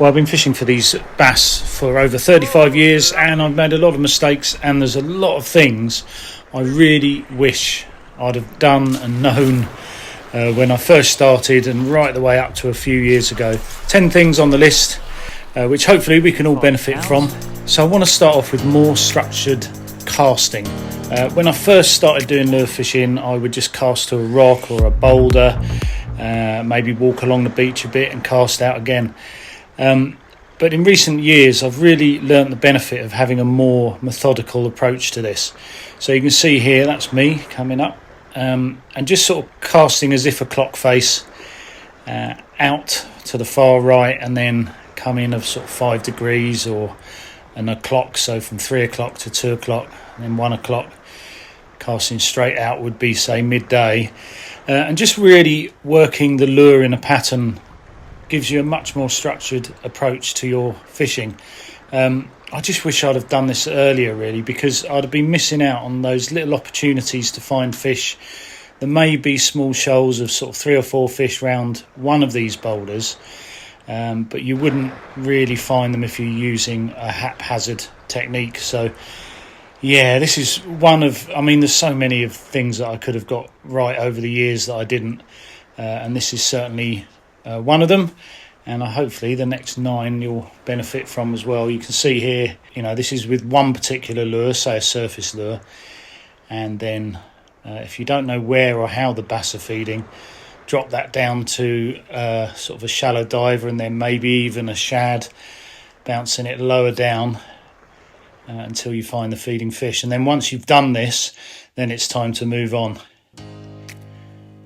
Well, I've been fishing for these bass for over 35 years and I've made a lot of mistakes, and there's a lot of things I really wish I'd have done and known when I first started and right the way up to a few years ago. 10 things on the list which hopefully we can all benefit from. So I want to start off with more structured casting. When I first started doing lure fishing, I would just cast to a rock or a boulder, maybe walk along the beach a bit and cast out again. But in recent years, I've really learnt the benefit of having a more methodical approach to this. So you can see here, that's me coming up, and just sort of casting as if a clock face out to the far right, and then come in of sort of 5 degrees and a clock. So from 3 o'clock to 2 o'clock, and then 1 o'clock, casting straight out would be, say, midday. And just really working the lure in a pattern gives you a much more structured approach to your fishing. I just wish I'd have done this earlier, really, because I'd have been missing out on those little opportunities to find fish. There may be small shoals of sort of 3 or 4 fish round one of these boulders, but you wouldn't really find them if you're using a haphazard technique. So yeah, this is one of, there's so many of things that I could have got right over the years that I didn't, and this is certainly one of them, and hopefully the next 9 you'll benefit from as well. You can see here, this is with one particular lure, say a surface lure, and then if you don't know where or how the bass are feeding, drop that down to sort of a shallow diver, and then maybe even a shad, bouncing it lower down until you find the feeding fish. And then once you've done this, then it's time to move on.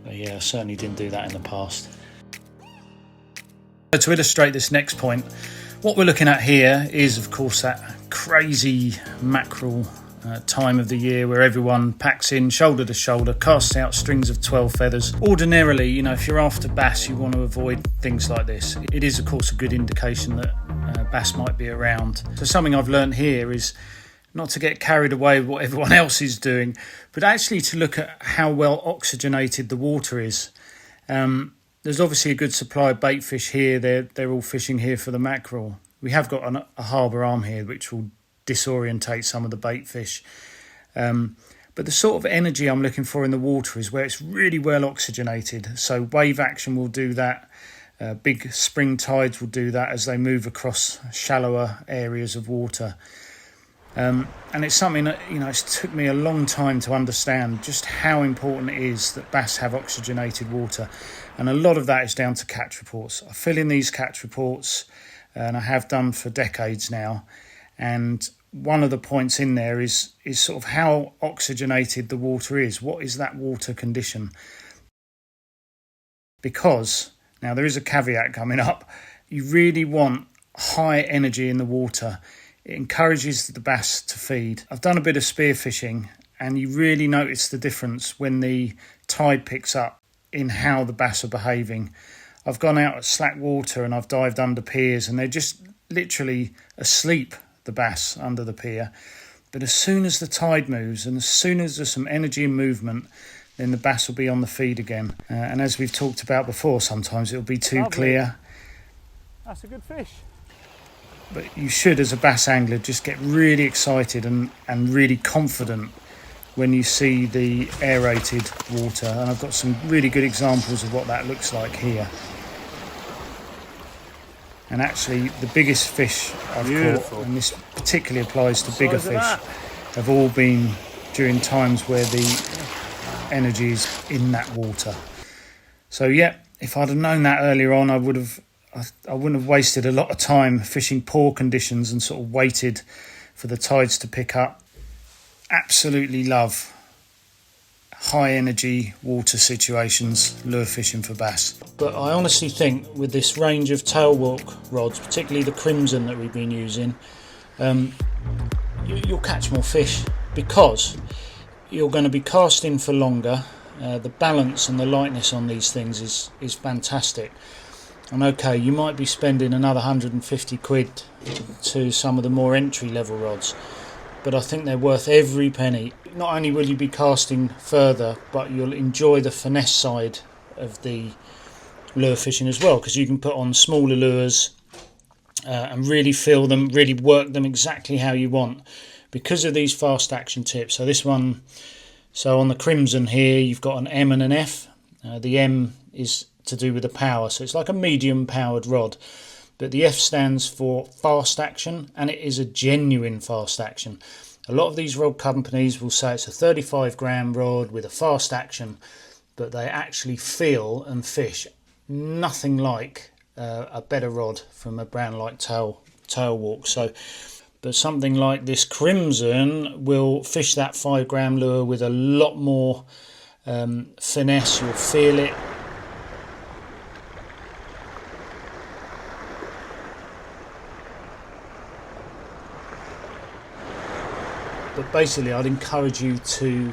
But yeah, I certainly didn't do that in the past. To illustrate this next point, what we're looking at here is, of course, that crazy mackerel time of the year where everyone packs in shoulder to shoulder, casts out strings of 12 feathers. Ordinarily, if you're after bass, you want to avoid things like this. It is, of course, a good indication that bass might be around. So something I've learned here is not to get carried away with what everyone else is doing, but actually to look at how well oxygenated the water is. There's obviously a good supply of bait fish here. They're all fishing here for the mackerel. We have got a harbour arm here which will disorientate some of the bait fish. But the sort of energy I'm looking for in the water is where it's really well oxygenated. So wave action will do that. Big spring tides will do that as they move across shallower areas of water. And it's something that, it's took me a long time to understand just how important it is that bass have oxygenated water. And a lot of that is down to catch reports. I fill in these catch reports, and I have done for decades now. And one of the points in there is sort of how oxygenated the water is. What is that water condition? Because, now there is a caveat coming up, you really want high energy in the water. It encourages the bass to feed. I've done a bit of spearfishing, and you really notice the difference when the tide picks up in how the bass are behaving. I've gone out at slack water and I've dived under piers, and they're just literally asleep, the bass under the pier. But as soon as the tide moves and as soon as there's some energy and movement, then the bass will be on the feed again. And as we've talked about before, sometimes it'll be too clear. That's a good fish. But you should, as a bass angler, just get really excited and really confident when you see the aerated water. And I've got some really good examples of what that looks like here. And actually, the biggest fish I've caught, and this particularly applies to bigger fish, have all been during times where the energy is in that water. So yeah, if I'd have known that earlier on, I wouldn't have wasted a lot of time fishing poor conditions and sort of waited for the tides to pick up. Absolutely love high energy water situations, lure fishing for bass. But I honestly think with this range of tailwalk rods, particularly the Crimson that we've been using, you'll catch more fish because you're going to be casting for longer. The balance and the lightness on these things is fantastic. And okay, you might be spending another 150 quid to some of the more entry level rods, but I think they're worth every penny. Not only will you be casting further, but you'll enjoy the finesse side of the lure fishing as well, because you can put on smaller lures and really feel them, really work them exactly how you want because of these fast action tips. So this one, so on the Crimson here, you've got an M and an F. The M is to do with the power, so it's like a medium powered rod, but the F stands for fast action, and it is a genuine fast action. A lot of these rod companies will say it's a 35 gram rod with a fast action, but they actually feel and fish nothing like a better rod from a brand like Tailwalk. So, but something like this Crimson will fish that 5 gram lure with a lot more finesse. You'll feel it. But basically, I'd encourage you to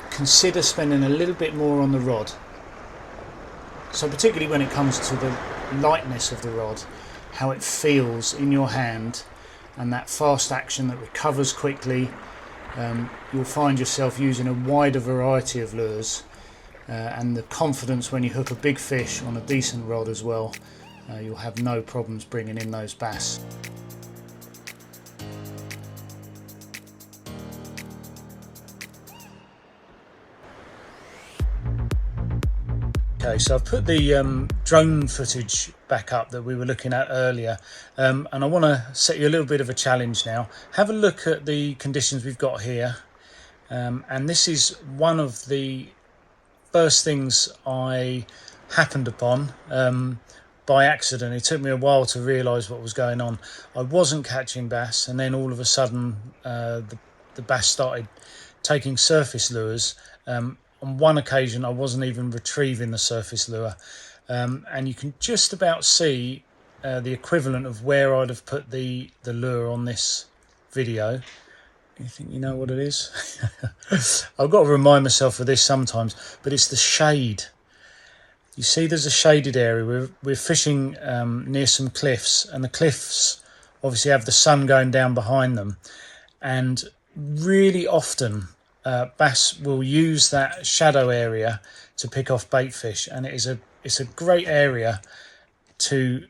consider spending a little bit more on the rod. So particularly when it comes to the lightness of the rod, how it feels in your hand, and that fast action that recovers quickly, you'll find yourself using a wider variety of lures, and the confidence when you hook a big fish on a decent rod as well, you'll have no problems bringing in those bass. Okay, so I've put the drone footage back up that we were looking at earlier, and I want to set you a little bit of a challenge now. Have a look at the conditions we've got here, and this is one of the first things I happened upon by accident. It took me a while to realise what was going on. I wasn't catching bass, and then all of a sudden the bass started taking surface lures. On one occasion I wasn't even retrieving the surface lure, and you can just about see the equivalent of where I'd have put the lure on this video. You think you know what it is? I've got to remind myself of this sometimes, but it's the shade. You see there's a shaded area. We're fishing near some cliffs, and the cliffs obviously have the sun going down behind them, and really often bass will use that shadow area to pick off bait fish, and it's a great area to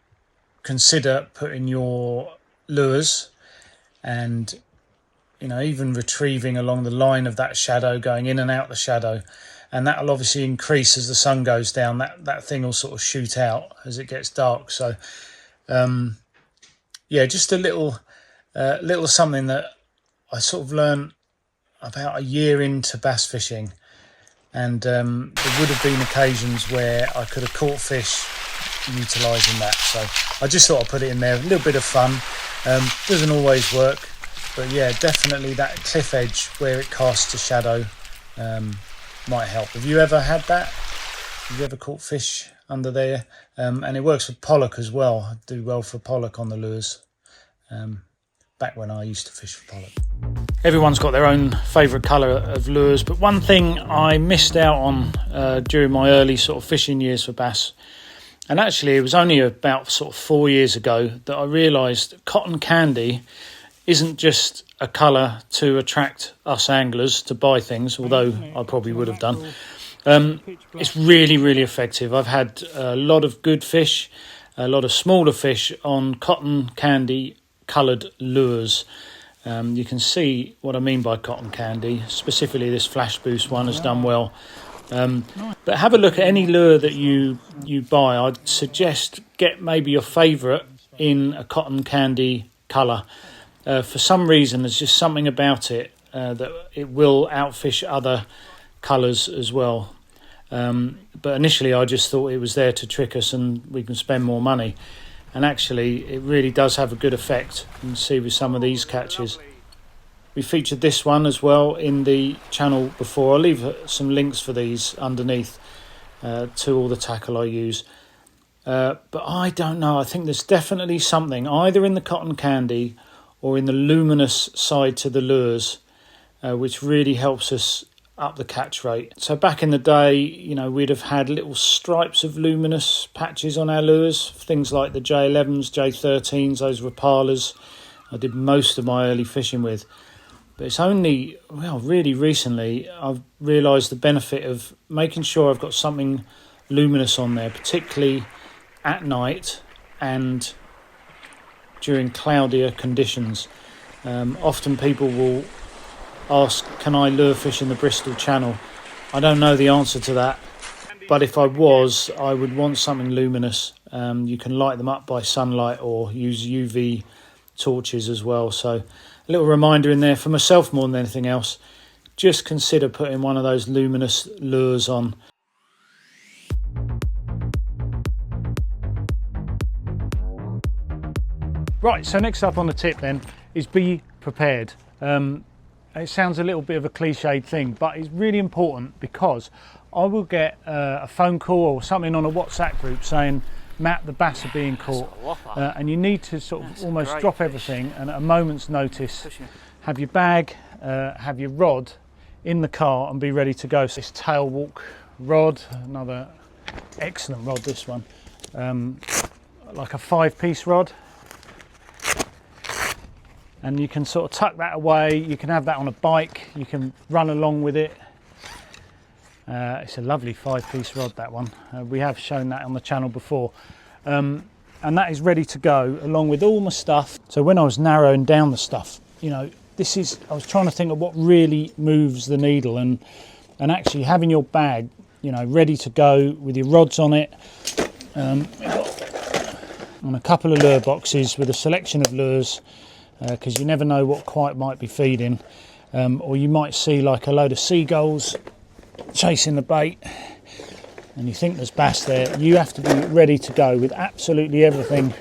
consider putting your lures, and even retrieving along the line of that shadow, going in and out the shadow, and that'll obviously increase as the sun goes down. That thing will sort of shoot out as it gets dark. So yeah, just a little something that I sort of learned about a year into bass fishing, and there would have been occasions where I could have caught fish utilising that. So I just thought I'd put it in there, a little bit of fun. Doesn't always work, but yeah, definitely that cliff edge where it casts a shadow might help. Have you ever had that? Have you ever caught fish under there? And it works for pollock as well. I do well for pollock on the lures, back when I used to fish for pollock. Everyone's got their own favourite colour of lures, but one thing I missed out on during my early sort of fishing years for bass, and actually it was only about sort of 4 years ago that I realised cotton candy isn't just a colour to attract us anglers to buy things, although I probably would have done. It's really, really effective. I've had a lot of good fish, a lot of smaller fish on cotton candy coloured lures. You can see what I mean by cotton candy. Specifically this Flash Boost one has done well. But have a look at any lure that you buy. I'd suggest get maybe your favourite in a cotton candy colour. For some reason there's just something about it that it will outfish other colours as well. But initially I just thought it was there to trick us and we can spend more money. And actually it really does have a good effect. You can see with some of these catches. We featured this one as well in the channel before. I'll leave some links for these underneath to all the tackle I use. But I don't know, I think there's definitely something either in the cotton candy or in the luminous side to the lures which really helps us up the catch rate. So back in the day, we'd have had little stripes of luminous patches on our lures, things like the J11s, J13s, those Rapalas I did most of my early fishing with. But it's only, really recently I've realised the benefit of making sure I've got something luminous on there, particularly at night and during cloudier conditions. Often people will ask, can I lure fish in the Bristol Channel? I don't know the answer to that, but if I was, I would want something luminous. You can light them up by sunlight or use UV torches as well. So a little reminder in there for myself more than anything else, just consider putting one of those luminous lures on. Right, so next up on the tip then is be prepared. It sounds a little bit of a cliched thing, but it's really important because I will get a phone call or something on a WhatsApp group saying, Matt, the bass are being caught, and you need to sort of almost drop everything and at a moment's notice have your bag, have your rod in the car and be ready to go. So this tail walk rod, another excellent rod, this one, like a 5-piece rod. And you can sort of tuck that away. You can have that on a bike. You can run along with it. It's a lovely 5-piece rod, that one. We have shown that on the channel before. And that is ready to go along with all my stuff. So when I was narrowing down the stuff, you know, I was trying to think of what really moves the needle, and actually having your bag, you know, ready to go with your rods on it. And a couple of lure boxes with a selection of lures, because you never know what quite might be feeding, or you might see like a load of seagulls chasing the bait and you think there's bass there. You have to be ready to go with absolutely everything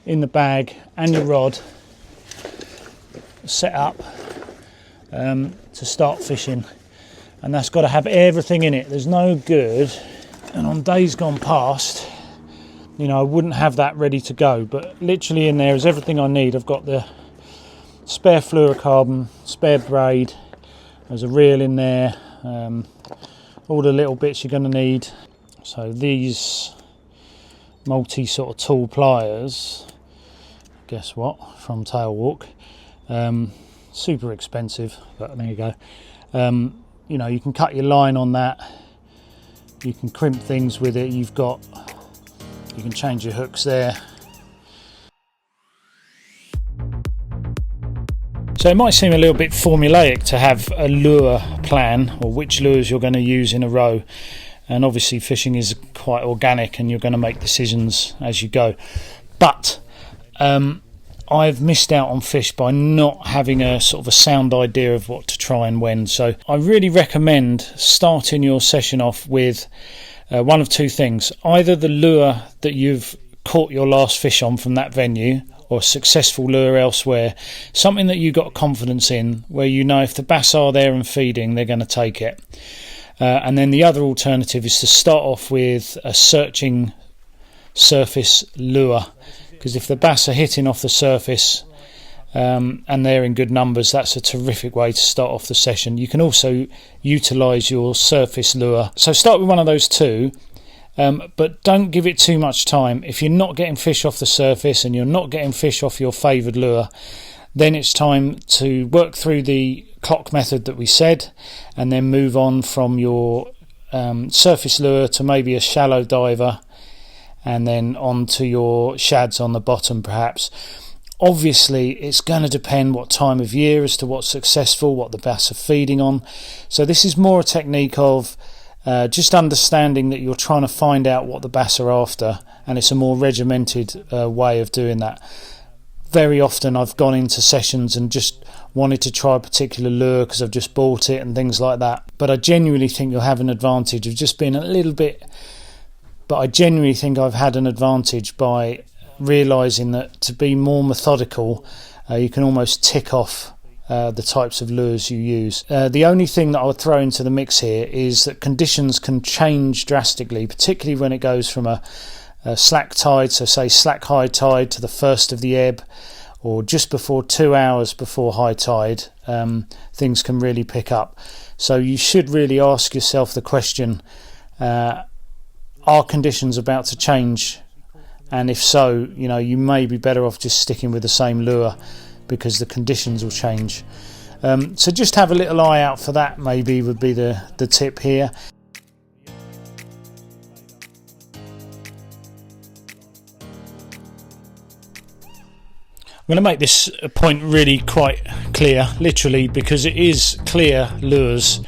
in the bag and your rod set up to start fishing, and that's got to have everything in it. There's no good, and on days gone past, you know, I wouldn't have that ready to go, but literally in there is everything I need. I've got the spare fluorocarbon, spare braid, there's a reel in there, all the little bits you're going to need. So these multi sort of tool pliers, guess what, from Tailwalk, super expensive, but there you go. You know, you can cut your line on that, you can crimp things with it, you can change your hooks there. So it might seem a little bit formulaic to have a lure plan, or which lures you're going to use in a row, and obviously fishing is quite organic and you're going to make decisions as you go, but I've missed out on fish by not having a sort of a sound idea of what to try and when. So I really recommend starting your session off with one of two things: either the lure that you've caught your last fish on from that venue, or a successful lure elsewhere, something that you got confidence in, where you know if the bass are there and feeding, they're going to take it. And then the other alternative is to start off with a searching surface lure, because if the bass are hitting off the surface and they're in good numbers, that's a terrific way to start off the session. You can also utilise your surface lure. So start with one of those two, but don't give it too much time. If you're not getting fish off the surface and you're not getting fish off your favoured lure, then it's time to work through the clock method that we said, and then move on from your surface lure to maybe a shallow diver, and then on to your shads on the bottom perhaps. Obviously it's going to depend what time of year as to what's successful, what the bass are feeding on. So this is more a technique of just understanding that you're trying to find out what the bass are after, and it's a more regimented way of doing that. Very often I've gone into sessions and just wanted to try a particular lure because I've just bought it and things like that, but I genuinely think you'll have an advantage of just being a little bit, but I genuinely think I've had an advantage by realising that to be more methodical, you can almost tick off the types of lures you use. The only thing that I would throw into the mix here is that conditions can change drastically, particularly when it goes from a slack tide, so say slack high tide, to the first of the ebb, or just before 2 hours before high tide. Things can really pick up. So you should really ask yourself the question, are conditions about to change? And if so, you know, you may be better off just sticking with the same lure, because the conditions will change. So just have a little eye out for that, maybe would be the tip here. I'm going to make this point really quite clear, literally, because it is clear lures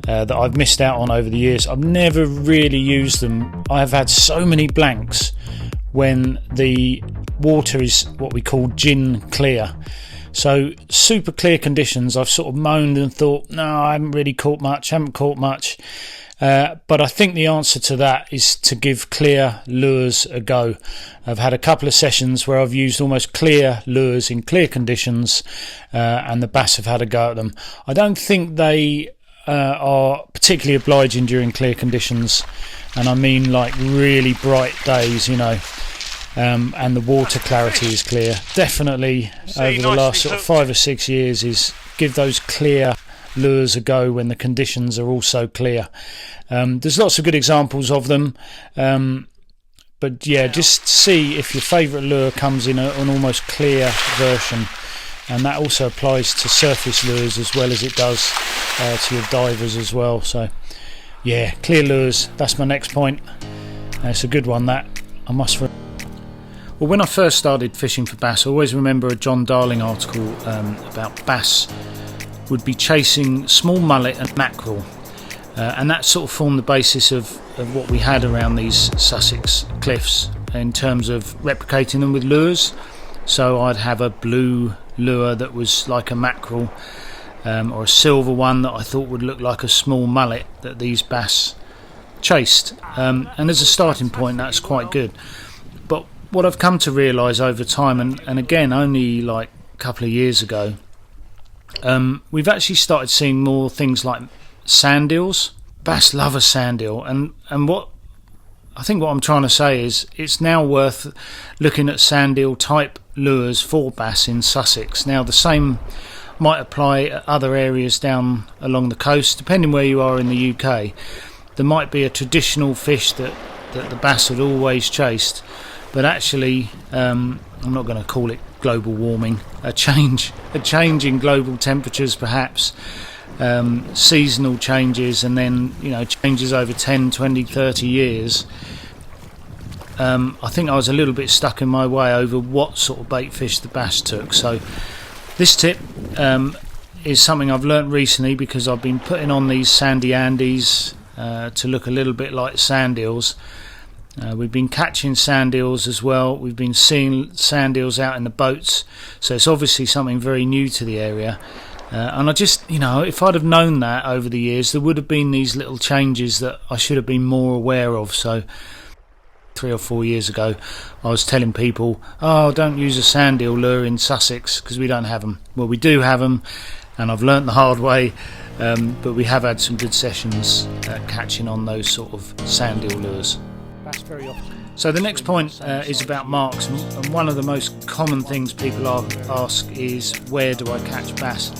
that I've missed out on over the years. I've never really used them. I have had so many blanks when the water is what we call gin clear. So super clear conditions, I've sort of moaned and thought, no, I haven't really caught much, but I think the answer to that is to give clear lures a go. I've had a couple of sessions where I've used almost clear lures in clear conditions, and the bass have had a go at them. I don't think they are particularly obliging during clear conditions, and I mean like really bright days, you know. And the water clarity is clear. Definitely over the last sort of 5 or 6 years is give those clear lures a go when the conditions are also clear. There's lots of good examples of them, but yeah, just see if your favourite lure comes in an almost clear version, and that also applies to surface lures as well as it does to your divers as well. So yeah, clear lures, that's my next point. It's a good one, that I must. Well, when I first started fishing for bass, I always remember a John Darling article about bass would be chasing small mullet and mackerel, and that sort of formed the basis of what we had around these Sussex cliffs in terms of replicating them with lures. So I'd have a blue lure that was like a mackerel, or a silver one that I thought would look like a small mullet that these bass chased, and as a starting point that's quite good. But what I've come to realise over time, and again only like a couple of years ago, we've actually started seeing more things like sand eels. Bass love a sand eel, and what I think what I'm trying to say is it's now worth looking at sand eel type lures for bass in Sussex. Now the same might apply at other areas down along the coast, depending where you are in the UK. There might be a traditional fish that the bass had always chased, but actually I'm not going to call it global warming, a change in global temperatures perhaps, seasonal changes, and then changes over 10, 20, 30 years. I think I was a little bit stuck in my way over what sort of bait fish the bass took. So this tip is something I've learnt recently, because I've been putting on these sandy Andes to look a little bit like sand eels. We've been catching sand eels as well. We've been seeing sand eels out in the boats, so it's obviously something very new to the area. And I just, if I'd have known that over the years, there would have been these little changes that I should have been more aware of. So 3 or 4 years ago, I was telling people, oh, don't use a sand eel lure in Sussex because we don't have them. Well, we do have them, and I've learnt the hard way, but we have had some good sessions catching on those sort of sand eel lures. Very often. So the next point is about marks, and one of the most common things people ask is, where do I catch bass?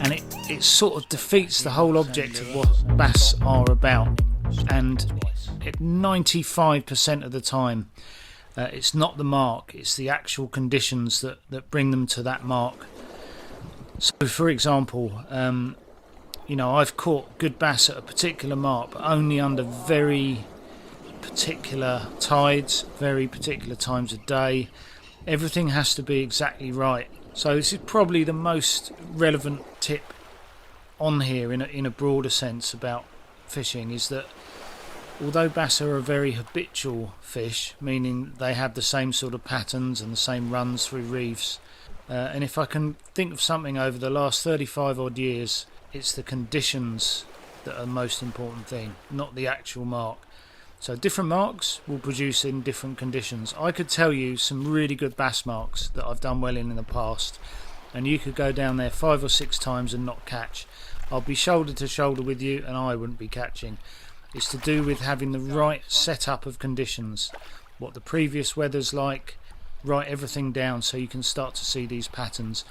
And it sort of defeats the whole object of what bass are about, and 95% of the time it's not the mark, it's the actual conditions that bring them to that mark. So for example, I've caught good bass at a particular mark, but only under very particular tides, very particular times of day. Everything has to be exactly right. So this is probably the most relevant tip on here in a broader sense about fishing, is that although bass are a very habitual fish, meaning they have the same sort of patterns and the same runs through reefs, and if I can think of something over the last 35 odd years, it's the conditions that are the most important thing, not the actual mark. So different marks will produce in different conditions. I could tell you some really good bass marks that I've done well in the past, and you could go down there 5 or 6 times and not catch. I'll be shoulder to shoulder with you and I wouldn't be catching. It's to do with having the right setup of conditions, what the previous weather's like, write everything down so you can start to see these patterns.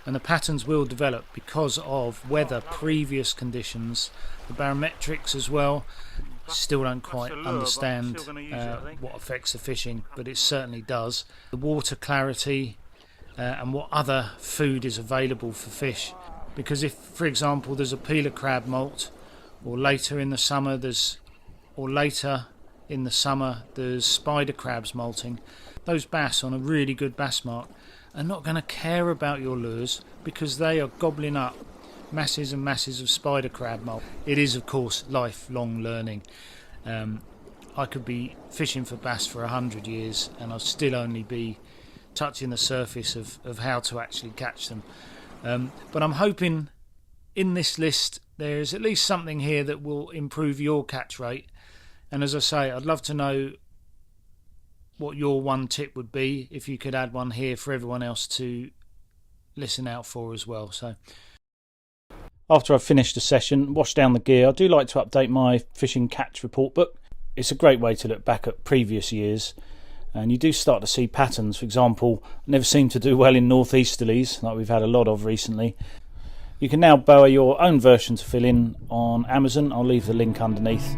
And the patterns will develop because of weather, previous conditions, the barometrics as well. Still don't quite understand what affects the fishing, but it certainly does. The water clarity and what other food is available for fish. Because if, for example, there's a peeler crab molt, or later in the summer there's spider crabs molting, those bass on a really good bass mark are not going to care about your lures, because they are gobbling up masses and masses of spider crab mold. It is, of course, lifelong learning. I could be fishing for bass for 100 years and I'll still only be touching the surface of how to actually catch them. But I'm hoping in this list there is at least something here that will improve your catch rate. And as I say, I'd love to know what your one tip would be, if you could add one here for everyone else to listen out for as well. So after I've finished a session, wash down the gear, I do like to update my fishing catch report book. It's a great way to look back at previous years, and you do start to see patterns. For example, I never seem to do well in northeasterlies, like we've had a lot of recently. You can now borrow your own version to fill in on Amazon. I'll leave the link underneath.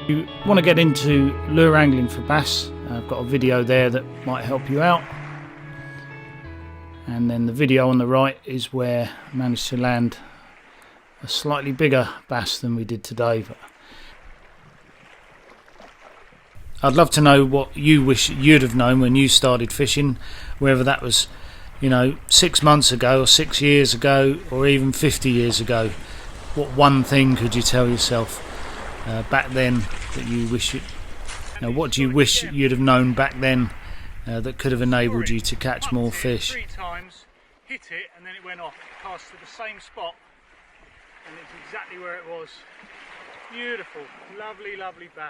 If you want to get into lure angling for bass, I've got a video there that might help you out. And then the video on the right is where I managed to land a slightly bigger bass than we did today. But I'd love to know what you wish you'd have known when you started fishing, whether that was, 6 months ago or 6 years ago or even 50 years ago. What one thing could you tell yourself back then that you wish what do you wish you'd have known back then that could have enabled you to catch more fish? 3 times, hit it, and then it went off, cast to the same spot, and it's exactly where it was. Beautiful, lovely, lovely bass.